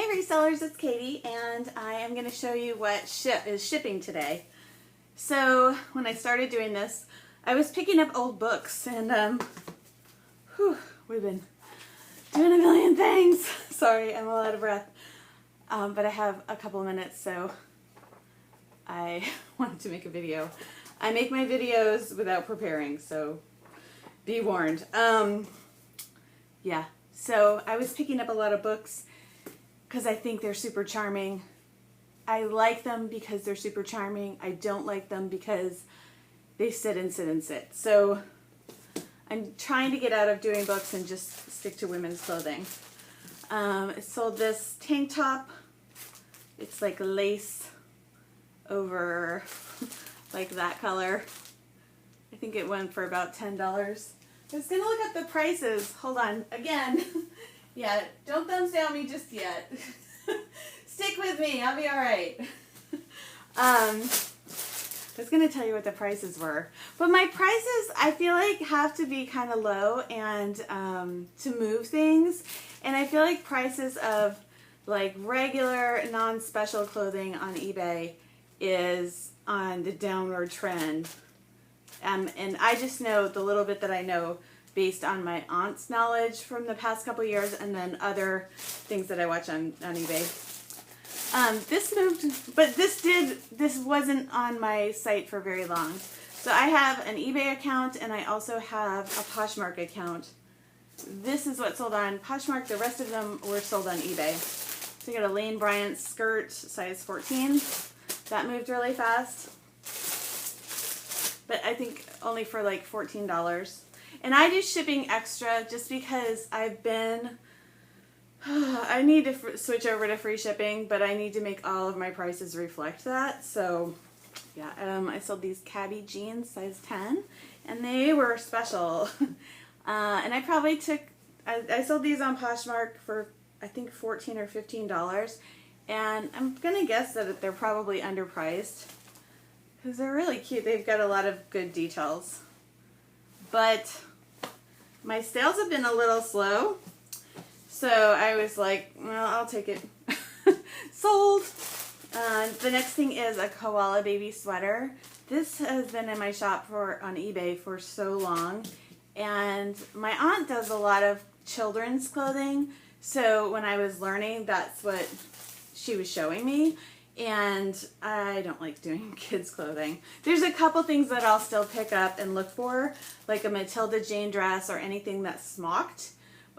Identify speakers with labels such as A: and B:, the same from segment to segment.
A: Hi resellers, it's Katie, and I am going to show you what is shipping today. So when I started doing this, I was picking up old books, and we've been doing a million things. Sorry, I'm all out of breath, but I have a couple of minutes, so I wanted to make a video. I make my videos without preparing, so be warned. Yeah, so I was picking up a lot of books because I think they're super charming. I like them because they're super charming. I don't like them because they sit and sit and sit. So I'm trying to get out of doing books and just stick to women's clothing. I sold this tank top. It's like lace over like that color. I think it went for about $10. I was going to look up the prices. Hold on. Again. Yeah, don't thumbs down me just yet. Stick with me. I'll be all right. I was going to tell you what the prices were. But my prices, I feel like, have to be kind of low and to move things. And I feel like prices of like regular non-special clothing on eBay is on the downward trend. And I just know the little bit that I know based on my aunt's knowledge from the past couple years and then other things that I watch on eBay. This moved, but this wasn't on my site for very long. So I have an eBay account and I also have a Poshmark account. This is what sold on Poshmark. The rest of them were sold on eBay. So I got a Lane Bryant skirt, size 14. That moved really fast. But I think only for like $14. And I do shipping extra just because I need to switch over to free shipping, but I need to make all of my prices reflect that. So yeah, I sold these cabbie jeans, size 10, and they were special. And I probably I sold these on Poshmark for I think $14 or $15. And I'm going to guess that they're probably underpriced because they're really cute. They've got a lot of good details. But my sales have been a little slow, so I was like, well, I'll take it. Sold. The next thing is a koala baby sweater. This has been in my shop on eBay for so long, and my aunt does a lot of children's clothing, so when I was learning, that's what she was showing me. And I don't like doing kids' clothing. There's a couple things that I'll still pick up and look for, like a Matilda Jane dress or anything that's smocked.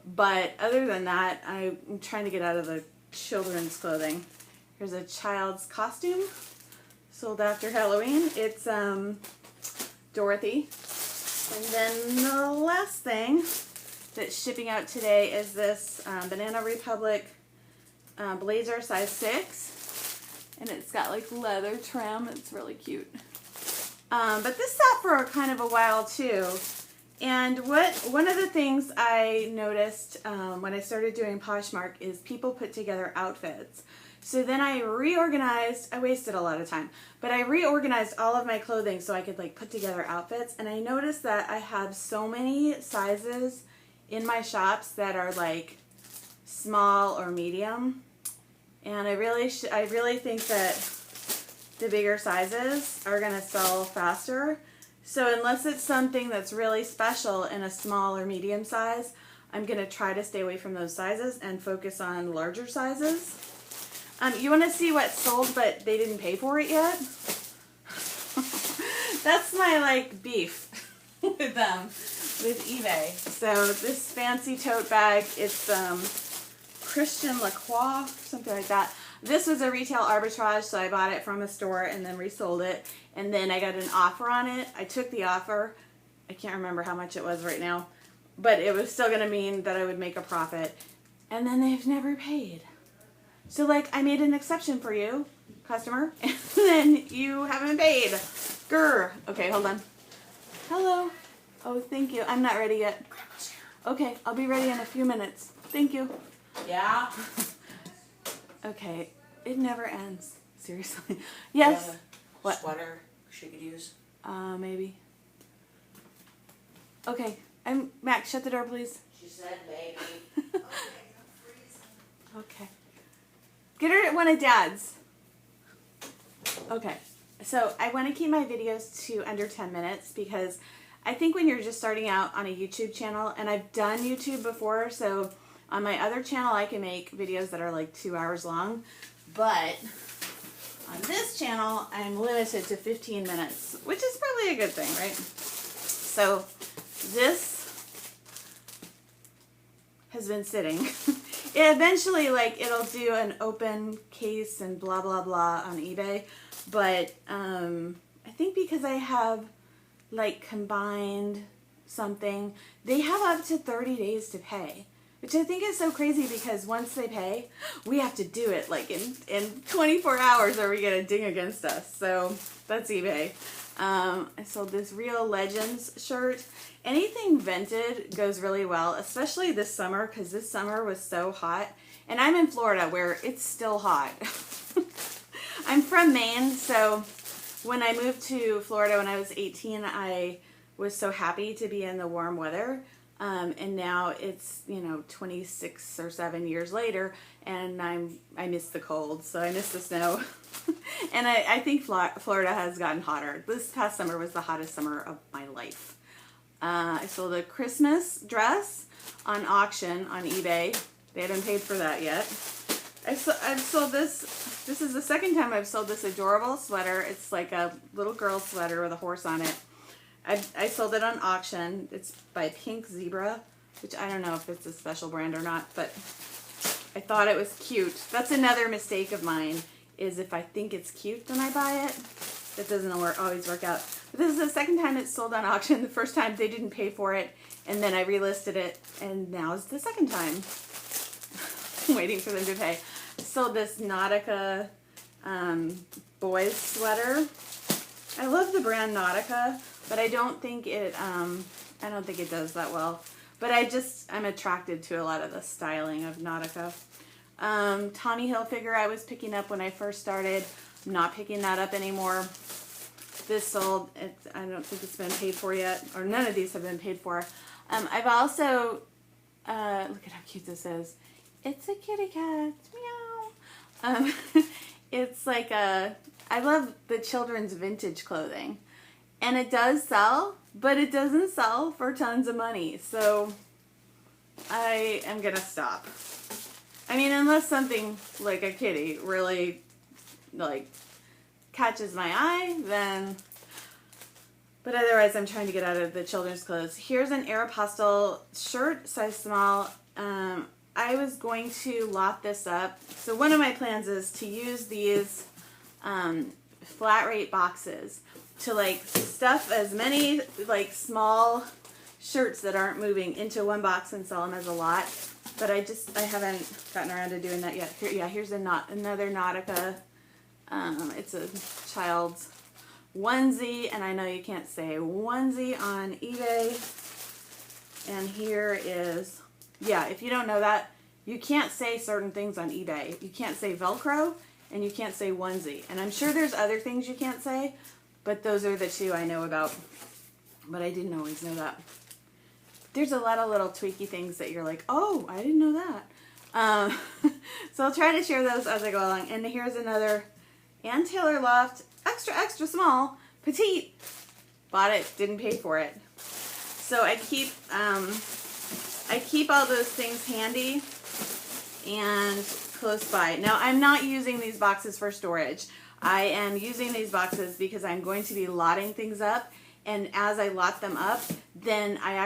A: But other than that, I'm trying to get out of the children's clothing. Here's a child's costume, sold after Halloween. It's Dorothy. And then the last thing that's shipping out today is this Banana Republic blazer, size 6. And it's got like leather trim. It's really cute. But this sat for kind of a while too. And one of the things I noticed when I started doing Poshmark is people put together outfits. So then I reorganized. I wasted a lot of time, but I reorganized all of my clothing so I could like put together outfits. And I noticed that I have so many sizes in my shops that are like small or medium. And I really think that the bigger sizes are going to sell faster. So unless it's something that's really special in a small or medium size, I'm going to try to stay away from those sizes and focus on larger sizes. You want to see what sold but they didn't pay for it yet? That's my like beef with them, with eBay. So this fancy tote bag, it's Christian Lacroix, something like that. This was a retail arbitrage, so I bought it from a store and then resold it. And then I got an offer on it. I took the offer. I can't remember how much it was right now, but it was still going to mean that I would make a profit. And then they've never paid. So like I made an exception for you, customer, and then you haven't paid. Grr. Okay, hold on. Hello. Oh, thank you. I'm not ready yet. Okay, I'll be ready in a few minutes. Thank you.
B: Yeah?
A: Okay, it never ends. Seriously. Yes. What?
B: Sweater she could use.
A: Maybe. Okay, Max, shut the door, please.
B: She said maybe.
A: Okay. Get her one of Dad's. Okay, so I want to keep my videos to under 10 minutes because I think when you're just starting out on a YouTube channel, and I've done YouTube before, so on my other channel I can make videos that are like 2 hours long, but on this channel I'm limited to 15 minutes, which is probably a good thing, right? So this has been sitting. Eventually, like, it'll do an open case and blah, blah, blah on eBay. But I think because I have, like, combined something, they have up to 30 days to pay. Which I think is so crazy because once they pay, we have to do it, like, in 24 hours or we get a ding against us. So that's eBay. I sold this Real Legends shirt. Anything vented goes really well, especially this summer, because this summer was so hot. And I'm in Florida where it's still hot. I'm from Maine, so when I moved to Florida when I was 18, I was so happy to be in the warm weather. And now it's, 26 or 7 years later, and I miss the cold, so I miss the snow. And I think Florida has gotten hotter. This past summer was the hottest summer of my life. I sold a Christmas dress on auction on eBay. They hadn't paid for that yet. I've sold this. This is the second time I've sold this adorable sweater. It's like a little girl sweater with a horse on it. I sold it on auction. It's by Pink Zebra, which I don't know if it's a special brand or not, but I thought it was cute. That's another mistake of mine, is if I think it's cute when I buy it, that doesn't always work out. But this is the second time it's sold on auction. The first time they didn't pay for it, and then I relisted it, and now is the second time. I'm waiting for them to pay. I sold this Nautica boys sweater. I love the brand Nautica, but I don't think it does that well. But I'm attracted to a lot of the styling of Nautica. Tommy Hilfiger I was picking up when I first started. I'm not picking that up anymore. This sold. I don't think it's been paid for yet, or none of these have been paid for. I've also, look at how cute this is. It's a kitty cat. Meow. It's like I love the children's vintage clothing. And it does sell, but it doesn't sell for tons of money. So I am going to stop. I mean, unless something like a kitty really, catches my eye, then... But otherwise, I'm trying to get out of the children's clothes. Here's an Aeropostale shirt, size small. I was going to lot this up. So one of my plans is to use these flat rate boxes to stuff as many small shirts that aren't moving into one box and sell them as a lot. But I haven't gotten around to doing that yet. Here's another Nautica. It's a child's onesie, and I know you can't say onesie on eBay. And here is, if you don't know that, you can't say certain things on eBay. You can't say Velcro, and you can't say onesie. And I'm sure there's other things you can't say, but those are the two I know about. But I didn't always know that. There's a lot of little tweaky things that you're like, oh, I didn't know that. So I'll try to share those as I go along. And here's another Ann Taylor Loft, extra, extra small, petite. Bought it, didn't pay for it. So I keep all those things handy and close by. Now, I'm not using these boxes for storage. I am using these boxes because I'm going to be lotting things up. And as I lot them up, then I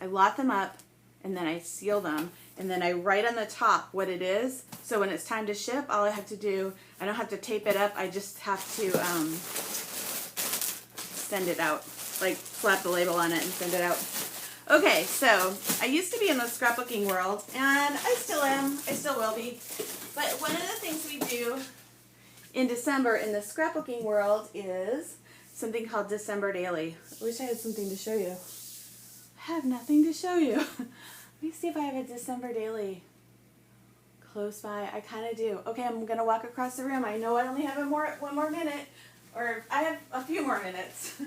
A: lot them up and then I seal them. And then I write on the top what it is. So when it's time to ship, all I have to do, I don't have to tape it up. I just have to send it out. Slap the label on it and send it out. Okay, so I used to be in the scrapbooking world, and I still am. I still will be. But one of the things we do in December in the scrapbooking world is something called December Daily. I wish I had something to show you. I have nothing to show you. Let me see if I have a December Daily close by. I kind of do. Okay, I'm going to walk across the room. I know I only have one more minute, or I have a few more minutes.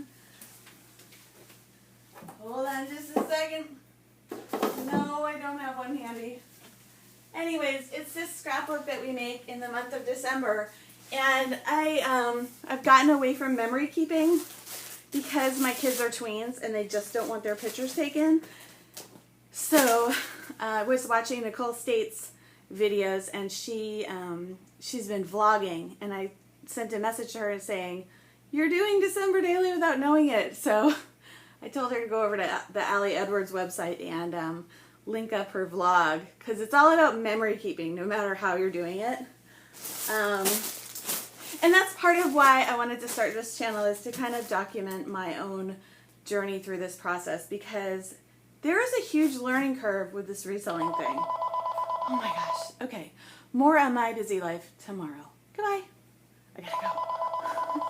A: Hold on just a second. No, I don't have one handy. anyways, it's this scrapbook that we make in the month of December. And I've gotten away from memory keeping because my kids are tweens and they just don't want their pictures taken. So I was watching Nicole State's videos, and she's been vlogging, and I sent a message to her saying, "You're doing December Daily without knowing it." So I told her to go over to the Allie Edwards website and link up her vlog, because it's all about memory keeping no matter how you're doing it. And that's part of why I wanted to start this channel, is to kind of document my own journey through this process, because there is a huge learning curve with this reselling thing. Oh my gosh. Okay. More on my busy life tomorrow. Goodbye. I gotta go.